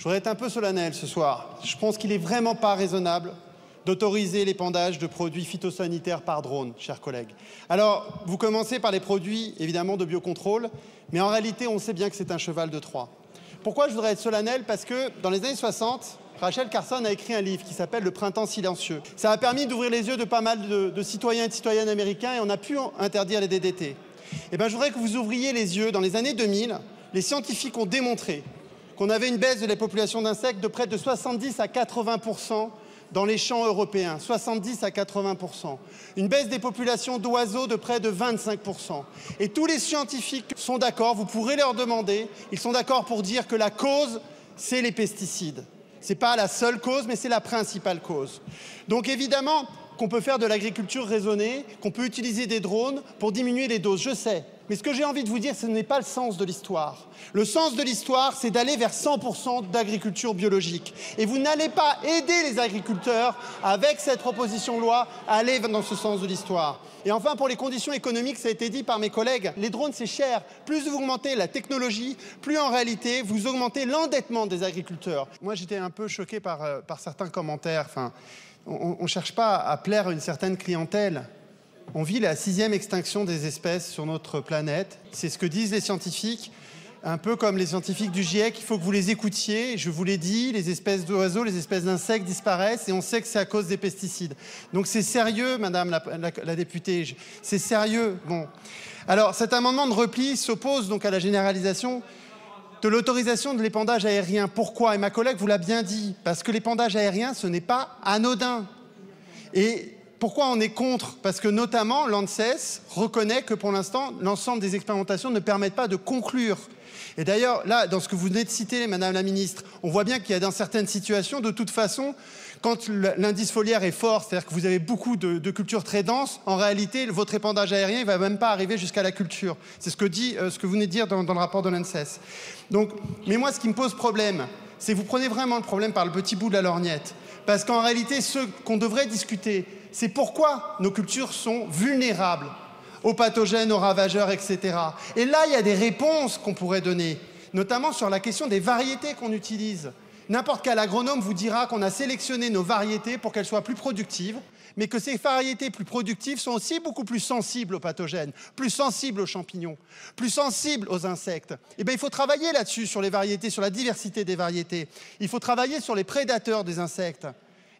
Je voudrais être un peu solennel ce soir. Je pense qu'il n'est vraiment pas raisonnable d'autoriser l'épandage de produits phytosanitaires par drone, chers collègues. Alors, vous commencez par les produits, évidemment, de biocontrôle, mais en réalité, on sait bien que c'est un cheval de Troie. Pourquoi je voudrais être solennel? Parce que dans les années 60, Rachel Carson a écrit un livre qui s'appelle Le Printemps silencieux. Ça a permis d'ouvrir les yeux de pas mal de citoyens et de citoyennes américains et on a pu interdire les DDT. Eh bien, je voudrais que vous ouvriez les yeux. Dans les années 2000, les scientifiques ont démontré qu'on avait une baisse de la population d'insectes de près de 70 à 80% dans les champs européens, 70 à 80%. Une baisse des populations d'oiseaux de près de 25%. Et tous les scientifiques sont d'accord, vous pourrez leur demander, ils sont d'accord pour dire que la cause, c'est les pesticides. Ce n'est pas la seule cause, mais c'est la principale cause. Donc évidemment qu'on peut faire de l'agriculture raisonnée, qu'on peut utiliser des drones pour diminuer les doses, je sais. Mais ce que j'ai envie de vous dire, ce n'est pas le sens de l'histoire. Le sens de l'histoire, c'est d'aller vers 100% d'agriculture biologique. Et vous n'allez pas aider les agriculteurs, avec cette proposition de loi, à aller dans ce sens de l'histoire. Et enfin, pour les conditions économiques, ça a été dit par mes collègues, les drones, c'est cher. Plus vous augmentez la technologie, plus en réalité, vous augmentez l'endettement des agriculteurs. Moi, j'étais un peu choqué par certains commentaires. Enfin, on ne cherche pas à plaire à une certaine clientèle. On vit la 6e extinction des espèces sur notre planète. C'est ce que disent les scientifiques, un peu comme les scientifiques du GIEC. Il faut que vous les écoutiez. Je vous l'ai dit, les espèces d'oiseaux, les espèces d'insectes disparaissent et on sait que c'est à cause des pesticides. Donc c'est sérieux, madame la députée, c'est sérieux. Bon. Alors cet amendement de repli s'oppose donc à la généralisation de l'autorisation de l'épandage aérien. Pourquoi? Et ma collègue vous l'a bien dit, parce que l'épandage aérien, ce n'est pas anodin. Et pourquoi on est contre? Parce que notamment l'ANSES reconnaît que pour l'instant, l'ensemble des expérimentations ne permettent pas de conclure. Et d'ailleurs, là, dans ce que vous venez de citer, Madame la Ministre, on voit bien qu'il y a dans certaines situations, de toute façon, quand l'indice foliaire est fort, c'est-à-dire que vous avez beaucoup de cultures très denses, en réalité, votre épandage aérien ne va même pas arriver jusqu'à la culture. C'est ce que vous venez de dire dans le rapport de l'ANSES. Donc, mais moi, ce qui me pose problème, c'est que vous prenez vraiment le problème par le petit bout de la lorgnette. Parce qu'en réalité, ce qu'on devrait discuter, c'est pourquoi nos cultures sont vulnérables aux pathogènes, aux ravageurs, etc. Et là, il y a des réponses qu'on pourrait donner, notamment sur la question des variétés qu'on utilise. N'importe quel agronome vous dira qu'on a sélectionné nos variétés pour qu'elles soient plus productives, mais que ces variétés plus productives sont aussi beaucoup plus sensibles aux pathogènes, plus sensibles aux champignons, plus sensibles aux insectes. Eh bien, il faut travailler là-dessus, sur les variétés, sur la diversité des variétés. Il faut travailler sur les prédateurs des insectes.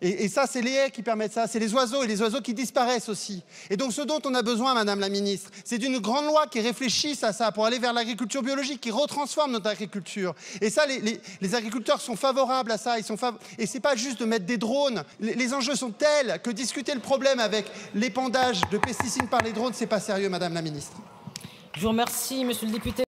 Et ça, c'est les haies qui permettent ça, c'est les oiseaux, et les oiseaux qui disparaissent aussi. Et donc, ce dont on a besoin, Madame la Ministre, c'est d'une grande loi qui réfléchisse à ça, pour aller vers l'agriculture biologique, qui retransforme notre agriculture. Et ça, les agriculteurs sont favorables à ça. Et c'est pas juste de mettre des drones. Les enjeux sont tels que discuter le problème avec l'épandage de pesticides par les drones, c'est pas sérieux, Madame la Ministre. Je vous remercie, Monsieur le député.